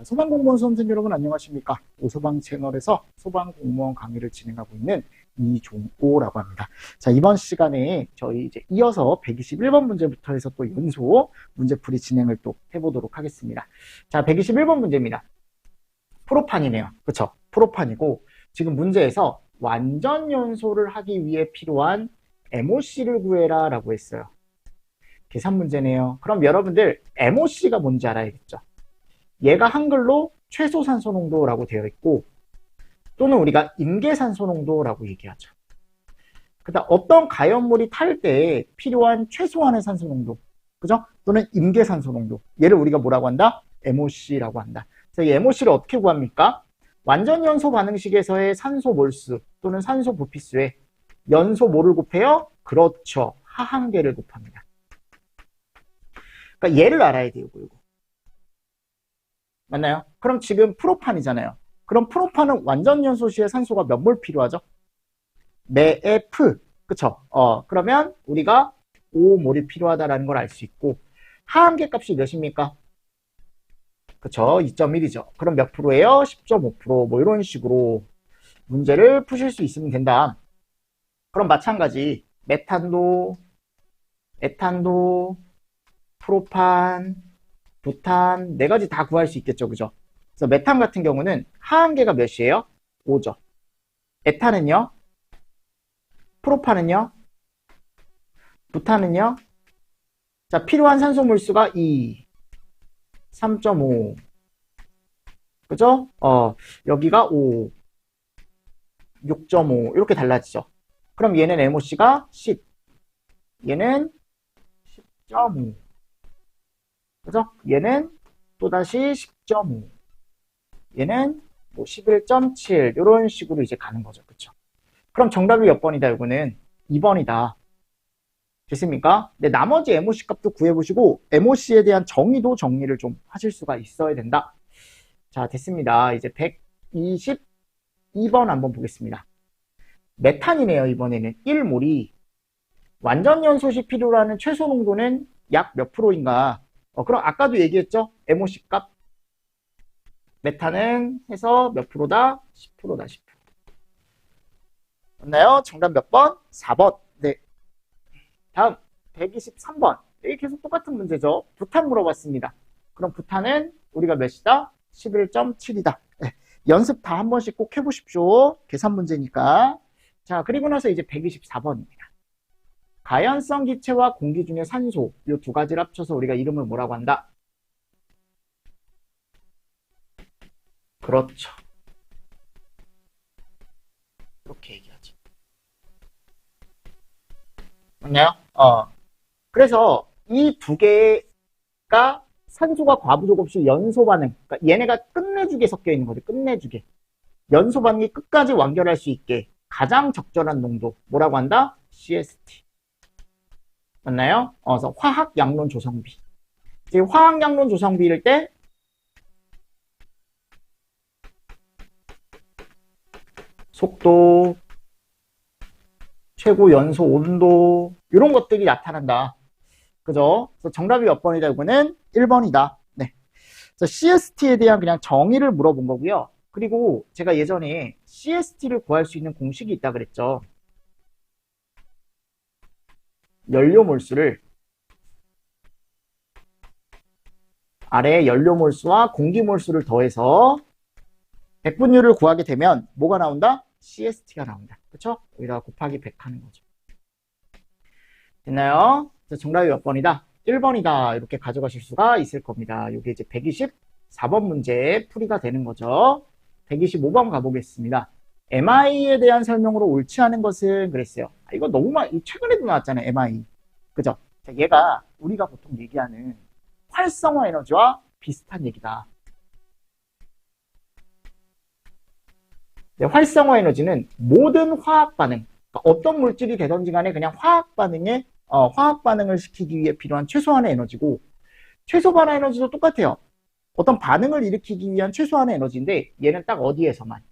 소방공무원 수험생 여러분 안녕하십니까? 오소방 채널에서 소방공무원 강의를 진행하고 있는 이종호라고 합니다. 자, 이번 시간에 저희 이제 이어서 121번 문제부터 해서 또 연소 문제풀이 진행을 또 해보도록 하겠습니다. 자, 121번 문제입니다. 프로판이네요. 그쵸? 프로판이고 지금 문제에서 완전 연소를 하기 위해 필요한 MOC를 구해라 라고 했어요. 계산 문제네요. 그럼 여러분들 MOC가 뭔지 알아야겠죠? 얘가 한글로 최소산소 농도라고 되어 있고 또는 우리가 임계산소 농도라고 얘기하죠. 그다음 어떤 가연물이 탈 때 필요한 최소한의 산소 농도, 그죠? 또는 임계산소 농도. 얘를 우리가 뭐라고 한다? MOC라고 한다. 그래서 이 MOC를 어떻게 구합니까? 완전 연소 반응식에서의 산소 몰수 또는 산소 부피수에 연소 뭐를 곱해요? 그렇죠. 하한계를 곱합니다. 그러니까 얘를 알아야 돼요, 이거. 맞나요? 그럼 지금 프로판이잖아요. 그럼 프로판은 완전 연소 시에 산소가 몇 몰 필요하죠? 매F. 그쵸? 그러면 우리가 5몰이 필요하다라는 걸 알 수 있고, 하한계 값이 몇입니까? 그쵸? 2.1이죠. 그럼 몇 프로예요? 10.5%. 뭐 이런 식으로 문제를 푸실 수 있으면 된다. 그럼 마찬가지. 메탄도, 에탄도, 프로판, 부탄, 네 가지 다 구할 수 있겠죠. 그죠? 그래서 메탄 같은 경우는 하한계가 몇이에요? 5죠. 에탄은요? 프로판은요? 부탄은요? 자, 필요한 산소 몰수가 2, 3.5. 그죠? 여기가 5, 6.5. 이렇게 달라지죠. 그럼 얘는 MOC가 10. 얘는 10.5. 그죠? 얘는 또다시 10.5. 얘는 뭐 11.7. 이런 식으로 이제 가는 거죠. 그쵸? 그럼 정답이 몇 번이다? 이거는 2번이다. 됐습니까? 네, 나머지 MOC 값도 구해보시고 MOC에 대한 정의도 정리를 좀 하실 수가 있어야 된다. 자, 됐습니다. 이제 122번 한번 보겠습니다. 메탄이네요. 이번에는 1몰이 완전 연소 시 필요로 하는 최소 농도는 약 몇 프로인가? 그럼 아까도 얘기했죠? MOC 값. 메탄은 해서 몇 프로다? 10%다, 10%. 맞나요? 정답 몇 번? 4번. 네. 다음, 123번. 여기 계속 똑같은 문제죠. 부탄 물어봤습니다. 그럼 부탄은 우리가 몇이다? 11.7이다. 네. 연습 다 한 번씩 꼭 해보십시오. 계산 문제니까. 자, 그리고 나서 이제 124번입니다. 가연성 기체와 공기 중의 산소, 이 두 가지를 합쳐서 우리가 이름을 뭐라고 한다? 그렇죠. 이렇게 얘기하죠. 맞나요? 그래서 이 두 개가 산소가 과부족 없이 연소 반응, 그러니까 얘네가 끝내주게 섞여 있는 거죠. 끝내주게. 연소 반응이 끝까지 완결할 수 있게 가장 적절한 농도, 뭐라고 한다? CST. 맞나요? 그래서 화학 양론 조성비. 지금 화학 양론 조성비일 때 속도, 최고 연소 온도 이런 것들이 나타난다. 그죠? 그래서 정답이 몇 번이다? 이거는 1번이다. 네. 그래서 CST에 대한 그냥 정의를 물어본 거고요. 그리고 제가 예전에 CST를 구할 수 있는 공식이 있다 그랬죠. 연료 몰수를 아래 연료 몰수와 공기 몰수를 더해서 백분율을 구하게 되면 뭐가 나온다? CST가 나온다. 그쵸? 여기다가 곱하기 100 하는 거죠. 됐나요? 정답이 몇 번이다? 1번이다. 이렇게 가져가실 수가 있을 겁니다. 이게 이제 124번 문제 풀이가 되는 거죠. 125번 가보겠습니다. MI에 대한 설명으로 옳지 않은 것은 그랬어요. 이거 너무 최근에도 나왔잖아요. MI. 그죠? 자, 얘가 우리가 보통 얘기하는 활성화 에너지와 비슷한 얘기다. 네, 활성화 에너지는 모든 화학 반응, 그러니까 어떤 물질이 되든지 간에 그냥 화학 반응을 시키기 위해 필요한 최소한의 에너지고, 최소 반응 에너지도 똑같아요. 어떤 반응을 일으키기 위한 최소한의 에너지인데, 얘는 딱 어디에서만?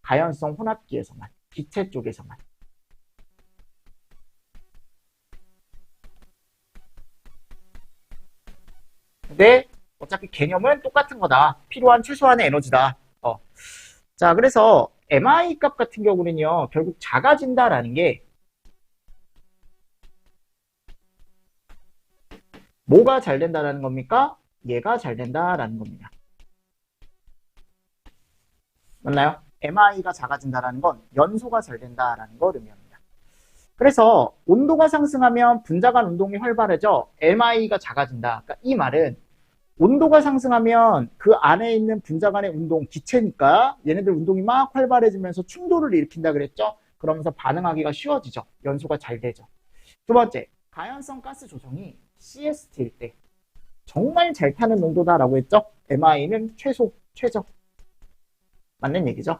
가연성 혼합기에서만, 기체 쪽에서만. 근데 어차피 개념은 똑같은 거다. 필요한 최소한의 에너지다. 자, 그래서 MI 값 같은 경우는요, 결국 작아진다라는 게 뭐가 잘 된다라는 겁니까? 얘가 잘 된다라는 겁니다. 맞나요? MI가 작아진다라는 건 연소가 잘 된다라는 걸 의미합니다. 그래서 온도가 상승하면 분자 간 운동이 활발해져 MI가 작아진다. 그러니까 이 말은 온도가 상승하면 그 안에 있는 분자 간의 운동, 기체니까 얘네들 운동이 막 활발해지면서 충돌을 일으킨다 그랬죠? 그러면서 반응하기가 쉬워지죠. 연소가 잘 되죠. 두 번째, 가연성 가스 조성이 CST일 때 정말 잘 타는 농도다라고 했죠? MI는 최소, 최저. 맞는 얘기죠?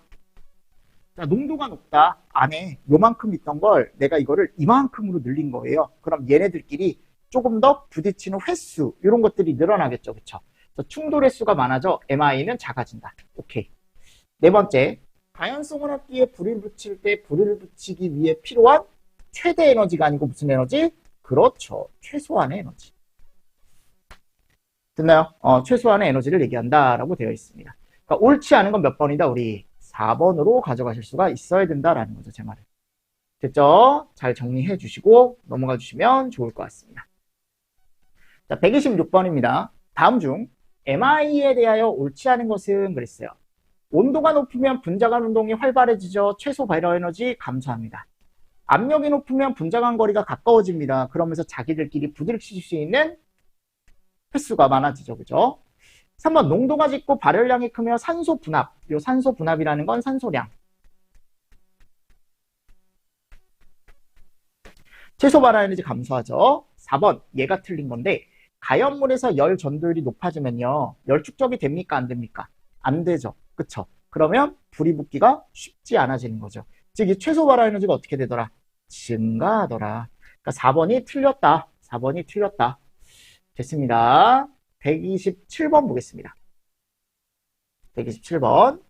자, 농도가 높다. 안에 요만큼 있던 걸 내가 이거를 이만큼으로 늘린 거예요. 그럼 얘네들끼리 조금 더 부딪히는 횟수, 이런 것들이 늘어나겠죠. 그쵸? 충돌 횟수가 많아져 MI는 작아진다. 오케이. 네 번째, 가연성 혼합기에 불을 붙일 때 불을 붙이기 위해 필요한 최대 에너지가 아니고 무슨 에너지? 그렇죠. 최소한의 에너지. 됐나요? 최소한의 에너지를 얘기한다라고 되어 있습니다. 그러니까 옳지 않은 건 몇 번이다? 우리 4번으로 가져가실 수가 있어야 된다라는 거죠. 제 말은. 됐죠? 잘 정리해 주시고 넘어가 주시면 좋을 것 같습니다. 자, 126번입니다. 다음 중 MI에 대하여 옳지 않은 것은 그랬어요. 온도가 높으면 분자 간 운동이 활발해지죠. 최소 발열 에너지 감소합니다. 압력이 높으면 분자 간 거리가 가까워집니다. 그러면서 자기들끼리 부딪힐 수 있는 횟수가 많아지죠. 그죠? 3번 농도가 짙고 발열량이 크면 산소 분압. 요 산소 분압이라는 건 산소량. 최소 발열 에너지 감소하죠. 4번 얘가 틀린 건데 가연물에서 열 전도율이 높아지면요. 열 축적이 됩니까? 안 됩니까? 안 되죠. 그쵸? 그러면 불이 붙기가 쉽지 않아지는 거죠. 즉 이 최소 발열 에너지가 어떻게 되더라? 증가하더라. 그러니까 4번이 틀렸다. 4번이 틀렸다. 됐습니다. 127번 보겠습니다. 127번.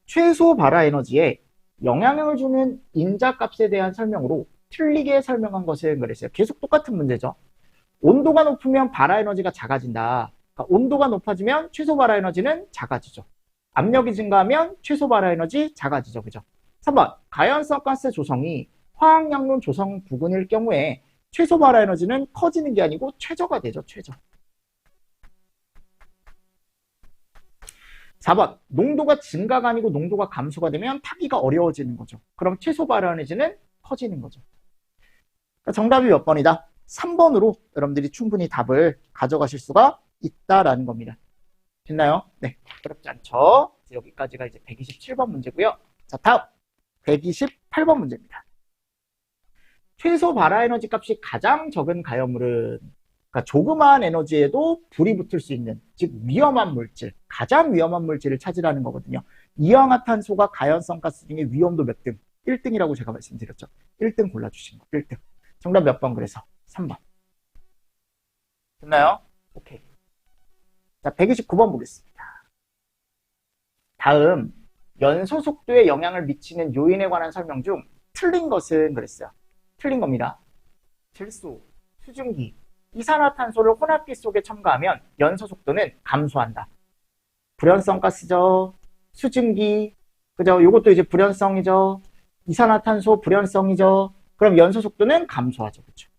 최소 발화 에너지에 영향을 주는 인자값에 대한 설명으로 틀리게 설명한 것은 그랬어요. 계속 똑같은 문제죠. 온도가 높으면 발화 에너지가 작아진다. 그러니까 온도가 높아지면 최소 발화 에너지는 작아지죠. 압력이 증가하면 최소 발화 에너지 작아지죠. 그죠? 3번. 가연성 가스 조성이 화학양론 조성 부근일 경우에 최소 발화 에너지는 커지는 게 아니고 최저가 되죠. 최저. 4번. 농도가 증가가 아니고 농도가 감소가 되면 타기가 어려워지는 거죠. 그럼 최소 발화 에너지는 커지는 거죠. 그러니까 정답이 몇 번이다? 3번으로 여러분들이 충분히 답을 가져가실 수가 있다라는 겁니다. 됐나요? 네. 어렵지 않죠? 여기까지가 이제 127번 문제고요. 자, 다음 128번 문제입니다. 최소 발화 에너지 값이 가장 적은 가연물은, 그러니까 조그마한 에너지에도 불이 붙을 수 있는, 즉 위험한 물질, 가장 위험한 물질을 찾으라는 거거든요. 이氧화탄소가 가연성 가스 중에 위험도 몇 등? 1등이라고 제가 말씀드렸죠. 1등 골라주신 거. 1등. 정답 몇 번 그래서? 3번. 됐나요? 오케이. 자, 129번 보겠습니다. 다음 연소 속도에 영향을 미치는 요인에 관한 설명 중 틀린 것은 그랬어요. 틀린 겁니다. 질소, 수증기, 이산화탄소를 혼합기 속에 첨가하면 연소 속도는 감소한다. 불연성 가스죠. 수증기, 그죠? 요것도 이제 불연성이죠. 이산화탄소 불연성이죠. 그럼 연소 속도는 감소하죠. 그렇죠?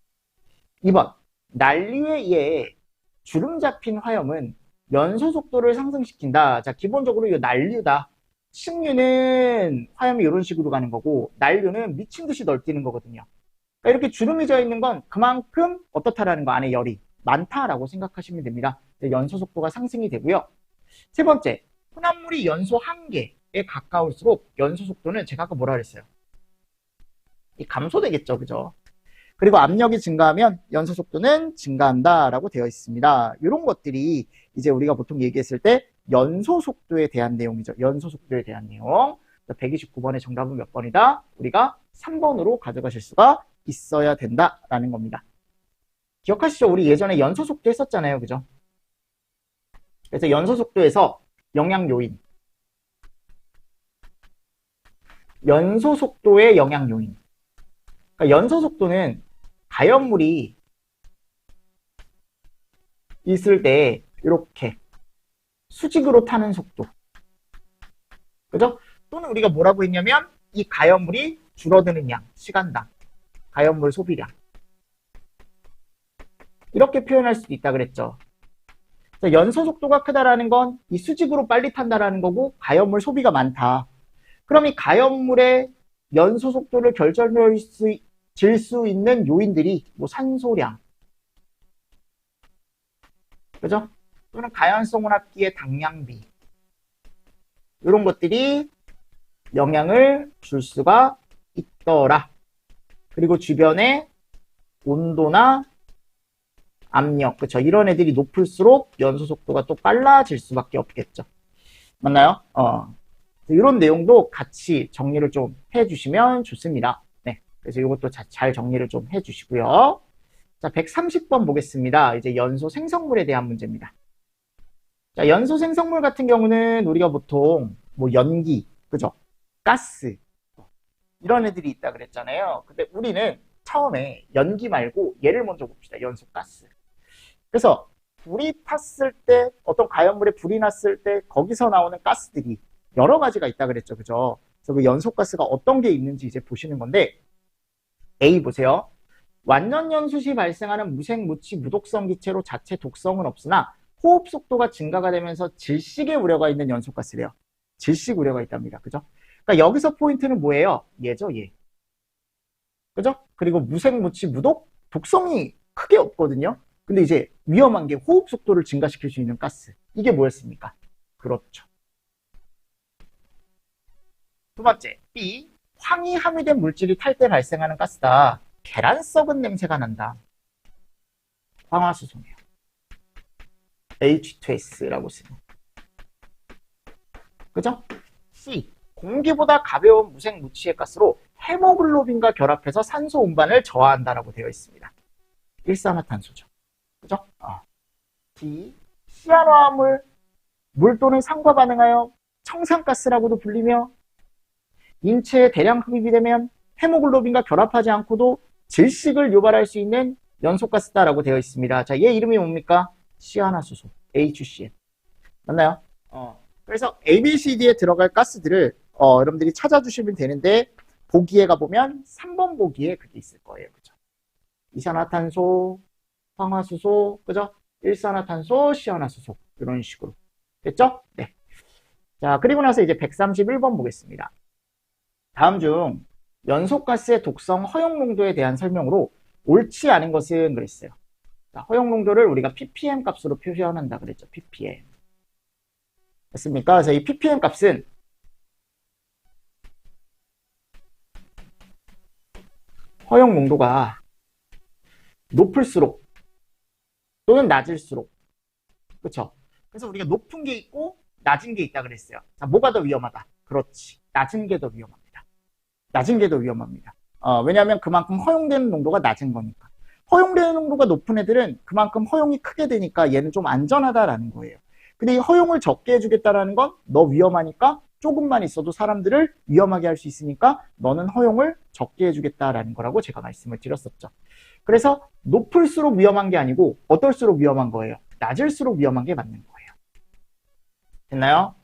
2번. 난류에 의해 주름 잡힌 화염은 연소 속도를 상승시킨다. 자, 기본적으로 이 난류다. 식류는 화염이 이런 식으로 가는 거고 난류는 미친 듯이 널뛰는 거거든요. 그러니까 이렇게 주름이 져 있는 건 그만큼 어떻다라는 거, 안에 열이 많다라고 생각하시면 됩니다. 연소 속도가 상승이 되고요. 세 번째, 혼합물이 연소 한계에 가까울수록 연소 속도는 제가 아까 뭐라 그랬어요? 감소되겠죠. 그죠? 그리고 압력이 증가하면 연소 속도는 증가한다라고 되어 있습니다. 이런 것들이 이제 우리가 보통 얘기했을 때 연소 속도에 대한 내용이죠. 연소 속도에 대한 내용. 129번의 정답은 몇 번이다? 우리가 3번으로 가져가실 수가 있어야 된다라는 겁니다. 기억하시죠? 우리 예전에 연소 속도 했었잖아요. 그죠? 그래서 연소 속도에서 영향 요인. 연소 속도의 영향 요인. 그러니까 연소 속도는 가연물이 있을 때 이렇게 수직으로 타는 속도. 그죠? 또는 우리가 뭐라고 했냐면 이 가연물이 줄어드는 양, 시간당. 가연물 소비량. 이렇게 표현할 수도 있다 그랬죠. 연소 속도가 크다라는 건 이 수직으로 빨리 탄다라는 거고 가연물 소비가 많다. 그럼 이 가연물의 연소 속도를 질 수 있는 요인들이 뭐 산소량, 그죠? 또는 가연성 혼합기의 당량비 이런 것들이 영향을 줄 수가 있더라. 그리고 주변의 온도나 압력, 그쵸? 이런 애들이 높을수록 연소 속도가 또 빨라질 수밖에 없겠죠. 맞나요? 이런 내용도 같이 정리를 좀 해주시면 좋습니다. 네. 그래서 이것도 잘 정리를 좀 해주시고요. 자, 130번 보겠습니다. 이제 연소 생성물에 대한 문제입니다. 자, 연소 생성물 같은 경우는 우리가 보통 뭐 연기, 그죠? 가스, 이런 애들이 있다 그랬잖아요. 근데 우리는 처음에 연기 말고 얘를 먼저 봅시다. 연소 가스. 그래서 불이 탔을 때, 어떤 가연물에 불이 났을 때 거기서 나오는 가스들이 여러 가지가 있다 그랬죠. 그죠? 그래서 그 연소가스가 어떤 게 있는지 이제 보시는 건데, A 보세요. 완전 연소 시 발생하는 무색, 무치, 무독성 기체로 자체 독성은 없으나 호흡 속도가 증가가 되면서 질식의 우려가 있는 연소가스래요. 질식 우려가 있답니다. 그죠? 그러니까 여기서 포인트는 뭐예요? 얘죠, 얘. 그죠? 그리고 무색, 무치, 무독, 독성이 크게 없거든요. 근데 이제 위험한 게 호흡 속도를 증가시킬 수 있는 가스. 이게 뭐였습니까? 그렇죠. 두 번째, B. 황이 함유된 물질이 탈 때 발생하는 가스다. 계란 썩은 냄새가 난다. 황화수소네요. H2S라고 쓰는. 그죠? C. 공기보다 가벼운 무색 무치의 가스로 헤모글로빈과 결합해서 산소 운반을 저하한다라고 되어 있습니다. 일산화탄소죠. 그죠? D. 시아노화물, 물 또는 산과 반응하여 청산가스라고도 불리며 인체에 대량 흡입이 되면 헤모글로빈과 결합하지 않고도 질식을 유발할 수 있는 연소가스다라고 되어 있습니다. 자, 얘 이름이 뭡니까? 시아나수소, HCN. 맞나요? 그래서 ABCD에 들어갈 가스들을 여러분들이 찾아주시면 되는데, 보기에 가보면 3번 보기에 그게 있을 거예요. 그죠? 이산화탄소, 황화수소, 그죠? 일산화탄소, 시아나수소. 이런 식으로. 됐죠? 네. 자, 그리고 나서 이제 131번 보겠습니다. 다음 중 연소가스의 독성 허용 농도에 대한 설명으로 옳지 않은 것은 그랬어요. 자, 허용 농도를 우리가 ppm 값으로 표현한다 그랬죠. ppm. 됐습니까? 그래서 이 ppm 값은 허용 농도가 높을수록 또는 낮을수록, 그렇죠? 그래서 우리가 높은 게 있고 낮은 게 있다 그랬어요. 자, 뭐가 더 위험하다? 그렇지. 낮은 게 더 위험합니다. 낮은 게 더 위험합니다. 왜냐하면 그만큼 허용되는 농도가 낮은 거니까. 허용되는 농도가 높은 애들은 그만큼 허용이 크게 되니까 얘는 좀 안전하다라는 거예요. 근데 이 허용을 적게 해주겠다라는 건 너 위험하니까 조금만 있어도 사람들을 위험하게 할 수 있으니까 너는 허용을 적게 해주겠다라는 거라고 제가 말씀을 드렸었죠. 그래서 높을수록 위험한 게 아니고 어떨수록 위험한 거예요? 낮을수록 위험한 게 맞는 거예요. 됐나요?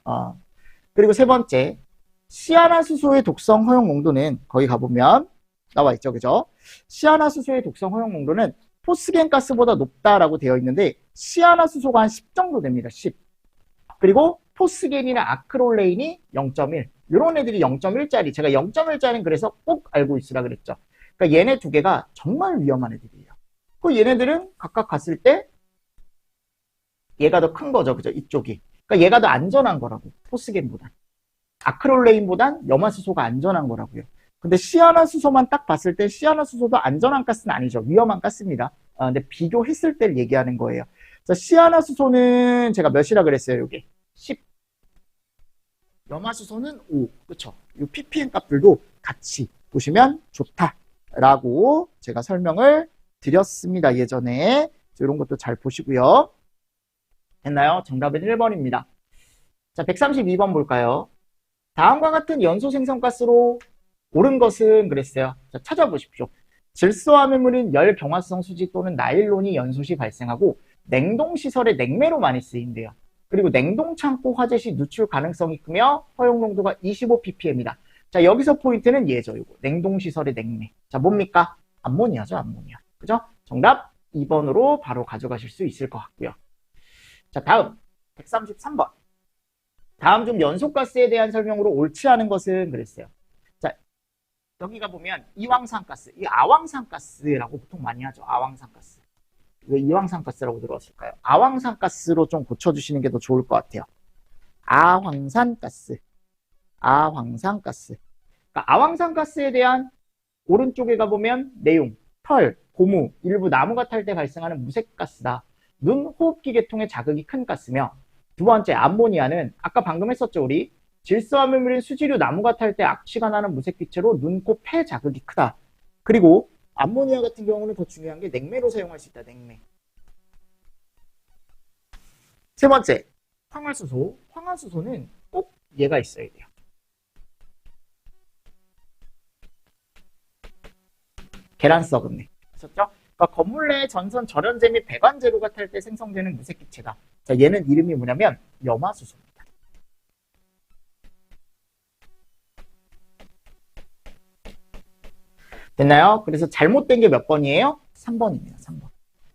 그리고 세 번째, 시아나수소의 독성 허용 농도는 거기 가보면 나와 있죠. 그죠? 시아나수소의 독성 허용 농도는 포스겐 가스보다 높다라고 되어 있는데 시아나수소가 한 10 정도 됩니다. 10. 그리고 포스겐이나 아크롤레인이 0.1. 이런 애들이 0.1짜리. 제가 0.1짜리는 그래서 꼭 알고 있으라 그랬죠. 그러니까 얘네 두 개가 정말 위험한 애들이에요. 그 얘네들은 각각 갔을 때 얘가 더 큰 거죠. 그죠? 이쪽이. 그러니까 얘가 더 안전한 거라고. 포스겐보다. 아크롤레인보단 염화수소가 안전한 거라고요. 근데 시아나수소만 딱 봤을 때 시아나수소도 안전한 가스는 아니죠. 위험한 가스입니다. 근데 비교했을 때를 얘기하는 거예요. 그래서 시아나수소는 제가 몇이라 그랬어요, 여기? 10. 염화수소는 5. 그쵸? 이 ppm 값들도 같이 보시면 좋다라고 제가 설명을 드렸습니다, 예전에. 이런 것도 잘 보시고요. 됐나요? 정답은 1번입니다. 자, 132번 볼까요? 다음과 같은 연소 생성가스로 옳은 것은 그랬어요. 자, 찾아보십시오. 질소화합물인 열 경화성 수지 또는 나일론이 연소 시 발생하고 냉동시설의 냉매로 많이 쓰인대요. 그리고 냉동창고 화재 시 누출 가능성이 크며 허용농도가 25ppm이다. 자, 여기서 포인트는 얘죠. 이거. 냉동시설의 냉매. 자, 뭡니까? 암모니아죠, 암모니아. 그죠? 정답 2번으로 바로 가져가실 수 있을 것 같고요. 자, 다음 133번. 다음 중 연소가스에 대한 설명으로 옳지 않은 것은 그랬어요. 자, 여기가 보면 이황산가스, 이 아황산가스라고 보통 많이 하죠. 아황산가스. 왜 이황산가스라고 들어왔을까요? 아황산가스로 좀 고쳐주시는 게 더 좋을 것 같아요. 아황산가스. 아황산가스. 그러니까 아황산가스에 대한 오른쪽에 가보면 내용, 털, 고무, 일부 나무가 탈 때 발생하는 무색가스다. 눈, 호흡기 계통의 자극이 큰 가스며 두 번째, 암모니아는 아까 방금 했었죠, 우리. 질소화물인 수지류 나무가 탈 때 악취가 나는 무색기체로 눈, 코, 폐 자극이 크다. 그리고 암모니아 같은 경우는 더 중요한 게 냉매로 사용할 수 있다, 냉매. 세 번째, 황화수소. 황화수소는 꼭 얘가 있어야 돼요. 계란 썩음내. 아셨죠? 그러니까 건물 내 전선, 절연제 및 배관재료가 탈 때 생성되는 무색기체다. 자, 얘는 이름이 뭐냐면 염화수소입니다. 됐나요? 그래서 잘못된 게 몇 번이에요? 3번입니다. 3번.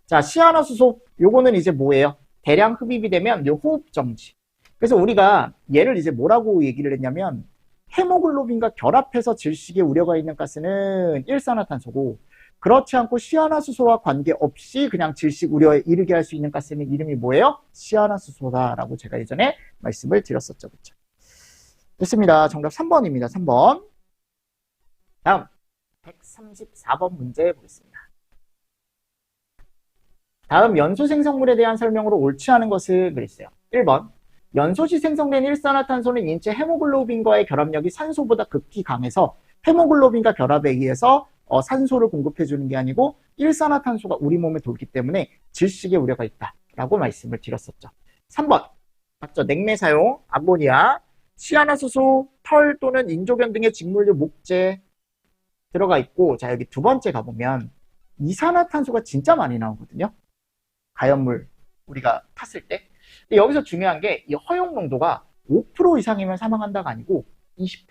자, 시아나수소. 요거는 이제 뭐예요? 대량 흡입이 되면 요 호흡정지. 그래서 우리가 얘를 이제 뭐라고 얘기를 했냐면 헤모글로빈과 결합해서 질식의 우려가 있는 가스는 일산화탄소고 그렇지 않고 시아나수소와 관계없이 그냥 질식 우려에 이르게 할 수 있는 가스는 이름이 뭐예요? 시아나수소다라고 제가 예전에 말씀을 드렸었죠. 그렇죠? 됐습니다. 정답 3번입니다. 3번. 다음 134번 문제 보겠습니다. 다음 연소 생성물에 대한 설명으로 옳지 않은 것을 그랬어요. 1번. 연소 시 생성된 일산화탄소는 인체 헤모글로빈과의 결합력이 산소보다 극히 강해서 헤모글로빈과 결합에 의해서 산소를 공급해주는 게 아니고 일산화탄소가 우리 몸에 돌기 때문에 질식의 우려가 있다라고 말씀을 드렸었죠. 3번. 맞죠? 냉매 사용, 암모니아, 시아나수소, 털 또는 인조견 등의 직물류 목재 들어가 있고 자 여기 두 번째 가보면 이산화탄소가 진짜 많이 나오거든요. 가연물 우리가 탔을 때. 근데 여기서 중요한 게 이 허용 농도가 5% 이상이면 사망한다가 아니고 20%.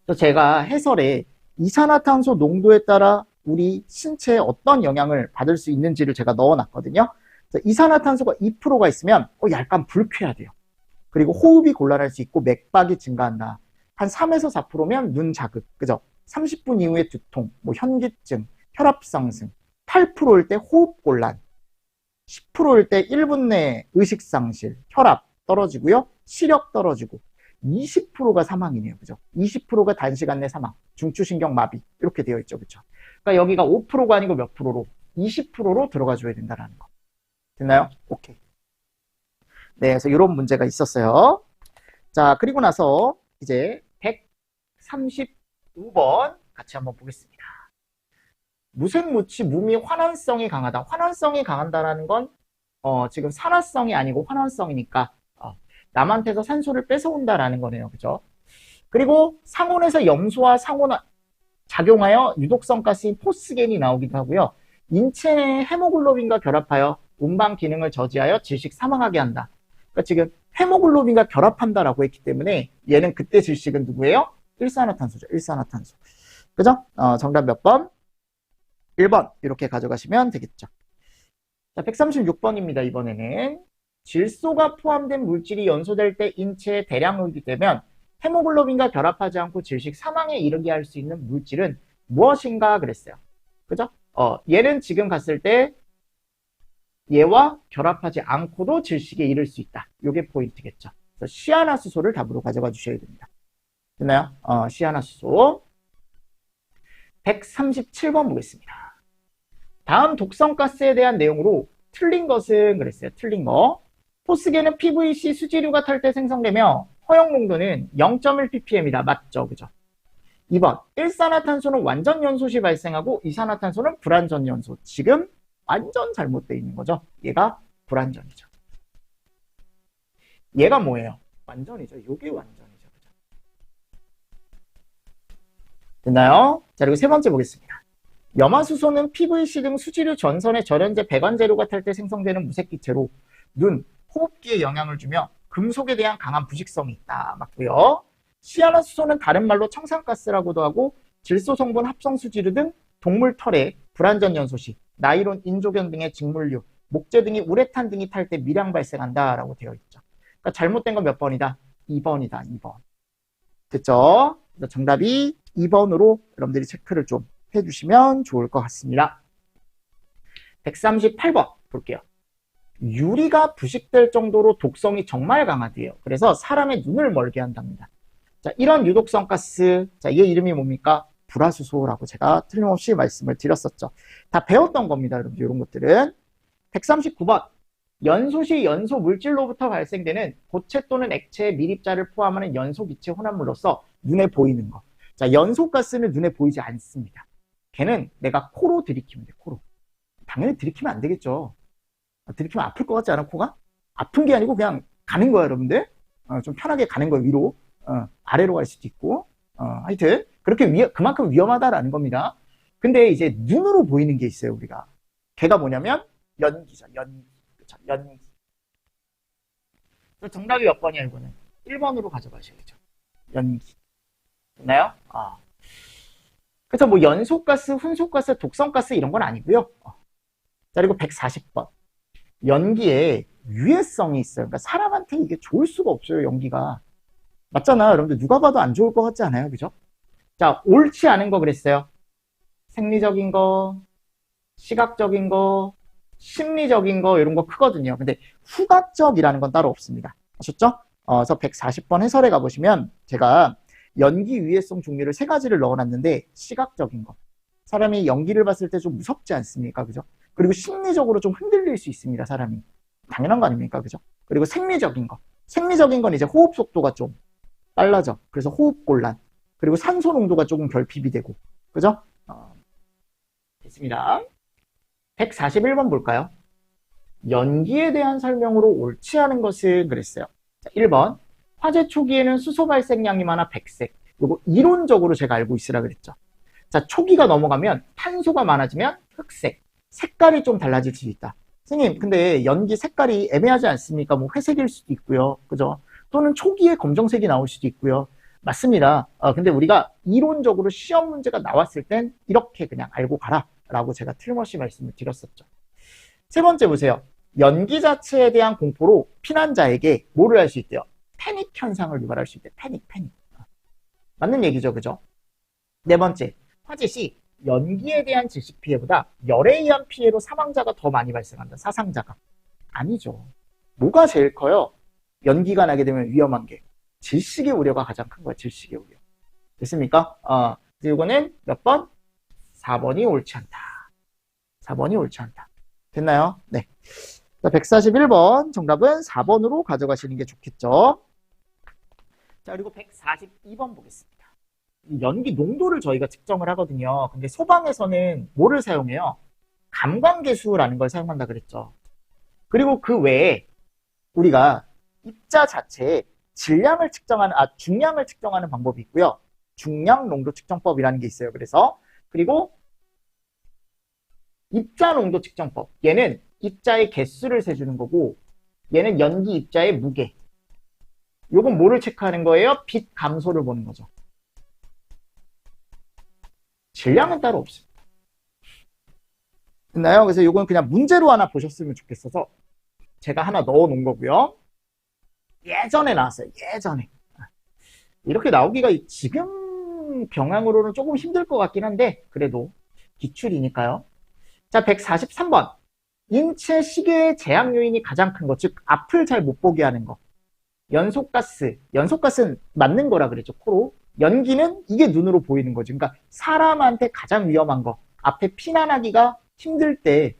그래서 제가 해설에 이산화탄소 농도에 따라 우리 신체에 어떤 영향을 받을 수 있는지를 제가 넣어놨거든요. 그래서 이산화탄소가 2%가 있으면 약간 불쾌하대요. 그리고 호흡이 곤란할 수 있고 맥박이 증가한다. 한 3에서 4%면 눈 자극, 그죠? 30분 이후에 두통, 현기증, 혈압 상승, 8%일 때 호흡 곤란, 10%일 때 1분 내에 의식 상실, 혈압 떨어지고요, 시력 떨어지고, 20%가 사망이네요, 그죠? 20%가 단시간 내 사망, 중추신경 마비 이렇게 되어 있죠, 그죠? 그러니까 여기가 5%가 아니고 몇 프로로? 20%로 들어가 줘야 된다라는 거. 됐나요? 오케이. 네, 그래서 이런 문제가 있었어요. 자, 그리고 나서 이제 135번 같이 한번 보겠습니다. 무색무취, 무미, 환원성이 강하다. 환원성이 강한다라는 건 지금 산화성이 아니고 환원성이니까 남한테서 산소를 뺏어온다라는 거네요. 그죠? 그리고 상온에서 염소와 상온 작용하여 유독성 가스인 포스겐이 나오기도 하고요. 인체 내 헤모글로빈과 결합하여 운반 기능을 저지하여 질식 사망하게 한다. 그러니까 지금 헤모글로빈과 결합한다라고 했기 때문에 얘는 그때 질식은 누구예요? 일산화탄소죠. 일산화탄소. 그죠? 정답 몇 번? 1번 이렇게 가져가시면 되겠죠. 자, 136번입니다. 이번에는 질소가 포함된 물질이 연소될 때 인체에 대량 흡입되면 헤모글로빈과 결합하지 않고 질식 사망에 이르게 할 수 있는 물질은 무엇인가 그랬어요. 그죠? 얘는 지금 갔을 때 얘와 결합하지 않고도 질식에 이를 수 있다. 이게 포인트겠죠. 그래서 시아나수소를 답으로 가져가 주셔야 됩니다. 됐나요? 시아나수소. 137번 보겠습니다. 다음 독성가스에 대한 내용으로 틀린 것은 그랬어요. 틀린 거. 포스겐은 PVC 수지류가 탈 때 생성되며 허용 농도는 0.1ppm이다. 맞죠? 그죠? 2번. 일산화탄소는 완전 연소 시 발생하고 이산화탄소는 불완전 연소. 지금 완전 잘못되어 있는 거죠. 얘가 불완전이죠. 얘가 뭐예요? 완전이죠. 요게 완전이죠. 그죠? 됐나요? 자, 그리고 세 번째 보겠습니다. 염화수소는 PVC 등 수지류 전선의 절연제, 배관재료가 탈 때 생성되는 무색기체로 눈, 호흡기에 영향을 주며 금속에 대한 강한 부식성이 있다. 맞고요. 시아나수소는 다른 말로 청산가스라고도 하고 질소 성분 합성 수지류 등 동물 털에 불완전 연소시, 나일론, 인조견 등의 직물류, 목재 등이 우레탄 등이 탈 때 미량 발생한다라고 되어 있죠. 그러니까 잘못된 건 몇 번이다? 2번이다. 2번. 됐죠? 정답이 2번으로 여러분들이 체크를 좀 해주시면 좋을 것 같습니다. 138번 볼게요. 유리가 부식될 정도로 독성이 정말 강하대요. 그래서 사람의 눈을 멀게 한답니다. 자, 이런 유독성 가스, 자, 얘 이름이 뭡니까? 불화수소라고 제가 틀림없이 말씀을 드렸었죠. 다 배웠던 겁니다, 여러분. 이런 것들은. 139번. 연소시 연소 물질로부터 발생되는 고체 또는 액체의 밀입자를 포함하는 연소기체 혼합물로서 눈에 보이는 거. 자, 연소가스는 눈에 보이지 않습니다. 걔는 내가 코로 들이키면 돼, 코로. 당연히 들이키면 안 되겠죠. 들이키면 아플 것 같지 않아, 코가? 아픈 게 아니고 그냥 가는 거야, 여러분들. 좀 편하게 가는 거예요, 위로. 아래로 갈 수도 있고. 하여튼, 그렇게 그만큼 위험하다라는 겁니다. 근데 이제 눈으로 보이는 게 있어요, 우리가. 걔가 뭐냐면, 연기죠, 연기. 그쵸, 연기. 정답이 몇 번이야, 이거는? 1번으로 가져가셔야죠. 연기. 됐나요? 그래서 뭐 연소가스, 훈소가스, 독성가스 이런 건 아니고요. 자, 그리고 140번. 연기에 유해성이 있어요. 그러니까 사람한테 이게 좋을 수가 없어요, 연기가. 맞잖아. 여러분들 누가 봐도 안 좋을 것 같지 않아요? 그죠? 자, 옳지 않은 거 그랬어요. 생리적인 거, 시각적인 거, 심리적인 거 이런 거 크거든요. 근데 후각적이라는 건 따로 없습니다. 아셨죠? 그래서 140번 해설에 가보시면 제가 연기 유해성 종류를 3가지를 넣어놨는데 시각적인 거. 사람이 연기를 봤을 때 좀 무섭지 않습니까? 그죠? 그리고 심리적으로 좀 흔들릴 수 있습니다, 사람이. 당연한 거 아닙니까? 그죠? 그리고 생리적인 거. 생리적인 건 이제 호흡 속도가 좀 빨라져. 그래서 호흡곤란. 그리고 산소 농도가 조금 결핍이 되고. 그죠? 됐습니다. 141번 볼까요? 연기에 대한 설명으로 옳지 않은 것은 그랬어요. 자, 1번. 화재 초기에는 수소 발생량이 많아 백색. 이거 이론적으로 제가 알고 있으라 그랬죠. 자, 초기가 넘어가면 탄소가 많아지면 흑색. 색깔이 좀 달라질 수 있다. 선생님, 근데 연기 색깔이 애매하지 않습니까? 뭐 회색일 수도 있고요. 그죠? 또는 초기에 검정색이 나올 수도 있고요. 맞습니다. 근데 우리가 이론적으로 시험 문제가 나왔을 땐 이렇게 그냥 알고 가라. 라고 제가 틀림없이 말씀을 드렸었죠. 3번째 보세요. 연기 자체에 대한 공포로 피난자에게 뭐를 할 수 있대요? 패닉 현상을 유발할 수 있대요. 패닉. 맞는 얘기죠. 그죠? 4번째. 화재 시 연기에 대한 질식 피해보다 열에 의한 피해로 사망자가 더 많이 발생한다. 사상자가. 아니죠. 뭐가 제일 커요? 연기가 나게 되면 위험한 게. 질식의 우려가 가장 큰 거예요. 질식의 우려. 됐습니까? 이거는 몇 번? 4번이 옳지 않다. 4번이 옳지 않다. 됐나요? 네. 141번 정답은 4번으로 가져가시는 게 좋겠죠. 자, 그리고 142번 보겠습니다. 연기 농도를 저희가 측정을 하거든요. 근데 소방에서는 뭐를 사용해요? 감광계수라는 걸 사용한다 그랬죠. 그리고 그 외에 우리가 입자 자체의 질량을 측정하는, 중량을 측정하는 방법이 있고요. 중량 농도 측정법이라는 게 있어요. 그리고 입자 농도 측정법. 얘는 입자의 개수를 세주는 거고, 얘는 연기 입자의 무게. 요건 뭐를 체크하는 거예요? 빛 감소를 보는 거죠. 질량은 따로 없습니다. 됐나요? 그래서 요건 그냥 문제로 하나 보셨으면 좋겠어서 제가 하나 넣어 놓은 거고요. 예전에 나왔어요. 예전에. 이렇게 나오기가 지금 경향으로는 조금 힘들 것 같긴 한데 그래도 기출이니까요. 자, 143번. 인체 시계의 제약 요인이 가장 큰 것, 즉 앞을 잘 못 보게 하는 거. 연소가스는 맞는 거라 그랬죠. 코로. 연기는 이게 눈으로 보이는 거죠. 그러니까 사람한테 가장 위험한 거, 앞에 피난하기가 힘들 때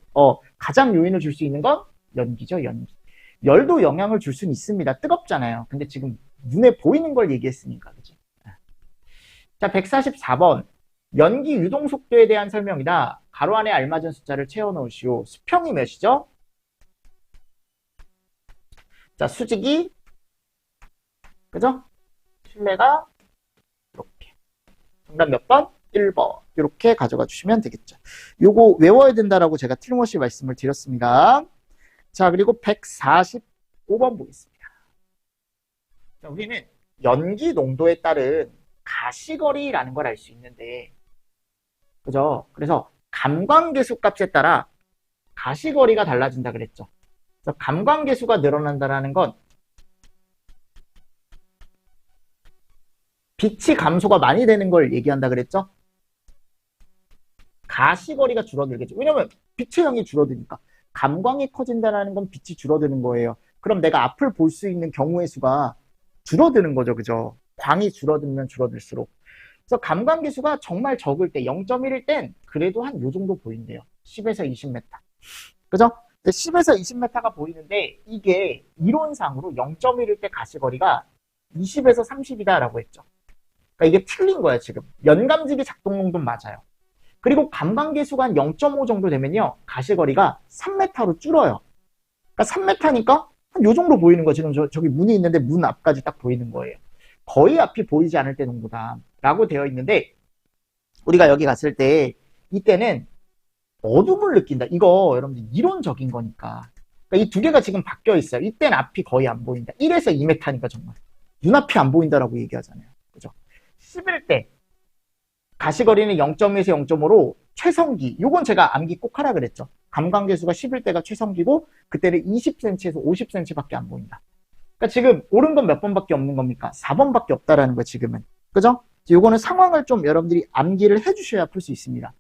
가장 요인을 줄 수 있는 건 연기죠. 연기. 열도 영향을 줄 수는 있습니다. 뜨겁잖아요. 근데 지금 눈에 보이는 걸 얘기했으니까. 그죠? 자, 144번. 연기 유동 속도에 대한 설명이다. 가로 안에 알맞은 숫자를 채워 넣으시오. 수평이 몇이죠? 자, 수직이, 그죠? 실내가 이렇게. 정답 몇 번? 1번 이렇게 가져가 주시면 되겠죠. 요거 외워야 된다라고 제가 틀림없이 말씀을 드렸습니다. 자, 그리고 145번 보겠습니다. 자, 우리는 연기 농도에 따른 가시거리라는 걸 알 수 있는데, 그죠? 그래서 감광계수 값에 따라 가시거리가 달라진다 그랬죠. 그래서 감광계수가 늘어난다는 건 빛이 감소가 많이 되는 걸 얘기한다 그랬죠. 가시거리가 줄어들겠죠. 왜냐면 빛의 양이 줄어드니까. 감광이 커진다는 건 빛이 줄어드는 거예요. 그럼 내가 앞을 볼 수 있는 경우의 수가 줄어드는 거죠. 그죠? 광이 줄어들면 줄어들수록. 그래서 감광계수가 정말 적을 때 0.1일 땐 그래도 한 요 정도 보인대요. 10에서 20m. 그죠? 10에서 20m가 보이는데 이게 이론상으로 0.1일 때 가시거리가 20에서 30이다라고 했죠. 그러니까 이게 틀린 거야 지금. 연감지기 작동 농도는 맞아요. 그리고 감광계수가 한 0.5 정도 되면요. 가시거리가 3m로 줄어요. 그러니까 3m니까 한 요 정도 보이는 거. 지금 저기 문이 있는데 문 앞까지 딱 보이는 거예요. 거의 앞이 보이지 않을 때 정도다 라고 되어 있는데, 우리가 여기 갔을 때 이때는 어둠을 느낀다. 이거 여러분들 이론적인 거니까. 그러니까 이 두 개가 지금 바뀌어 있어요. 이때는 앞이 거의 안 보인다. 1에서 2m니까 정말 눈앞이 안 보인다라고 얘기하잖아요. 그죠? 10일 때 가시거리는 0.1에서 0.5로 최성기. 요건 제가 암기 꼭 하라 그랬죠. 감광계수가 10일 때가 최성기고 그때는 20cm에서 50cm밖에 안 보인다. 그러니까 지금 옳은 건 몇 번밖에 없는 겁니까? 4번밖에 없다라는 거예요, 지금은. 그죠? 요거는 상황을 좀 여러분들이 암기를 해주셔야 풀 수 있습니다.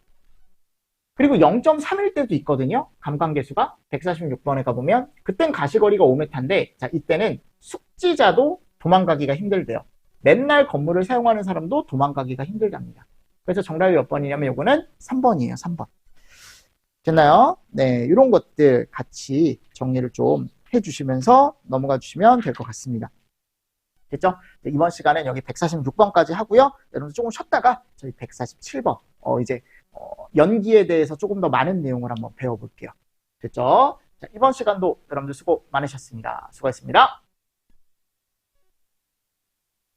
그리고 0.3일 때도 있거든요. 감광계수가 146번에 가보면 그땐 가시거리가 5m인데, 자, 이때는 숙지자도 도망가기가 힘들대요. 맨날 건물을 사용하는 사람도 도망가기가 힘들답니다. 그래서 정답이 몇 번이냐면 요거는 3번이에요. 3번. 됐나요? 네, 이런 것들 같이 정리를 좀 해주시면서 넘어가 주시면 될 것 같습니다. 됐죠? 네, 이번 시간은 여기 146번까지 하고요. 여러분 조금 쉬었다가 저희 147번 이제 연기에 대해서 조금 더 많은 내용을 한번 배워볼게요. 됐죠? 자, 이번 시간도 여러분들 수고 많으셨습니다. 수고하셨습니다.